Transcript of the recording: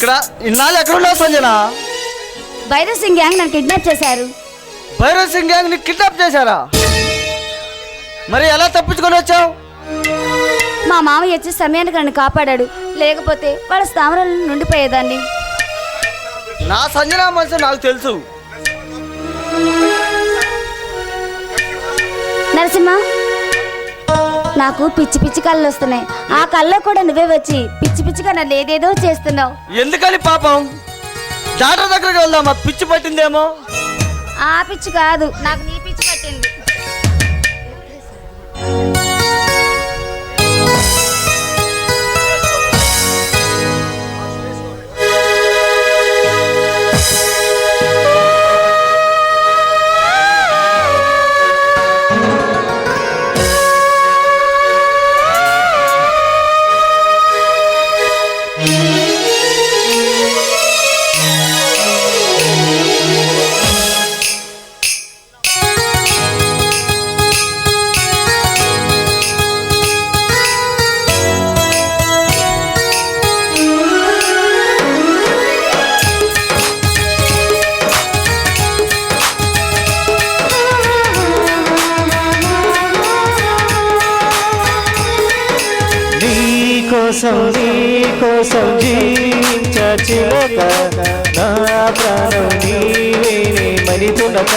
ఇక్కడ ఇన్నాళ్ళు ఎక్కడ ఉన్నావు సంజన? భైరవ్ సింగ్ గ్యాంగ్ నన్ను కిడ్నాప్ చేశారు. భైరవ్ సింగ్ గ్యాంగ్ ని కిడ్నాప్ చేశారా? మరి ఎలా తప్పించుకొని వచ్చావు? మా మామయ్య వచ్చి సమయానికి నన్ను కాపాడాడు, లేకపోతే వాళ్ళ స్థావరాల నుండిపోయేదాన్ని. నా సంజన మనసు నాకు తెలుసు. నరసింహ, నాకు పిచ్చి పిచ్చి కళ్ళు వస్తున్నాయి. ఆ కళ్ళలో కూడా నువ్వే వచ్చి పిచ్చి పిచ్చిగా నన్ను ఏదేదో చేస్తున్నావు. ఎందుకని పాపం? డాక్టర్ దగ్గరికి వెళ్దామా? పిచ్చి పట్టిందేమో. ఆ పిచ్చి కాదు, నాకు నీ పిచ్చి పట్టింది. నీకోసం జీవించచిలక నా ప్రాణం నీవేనే మరితునక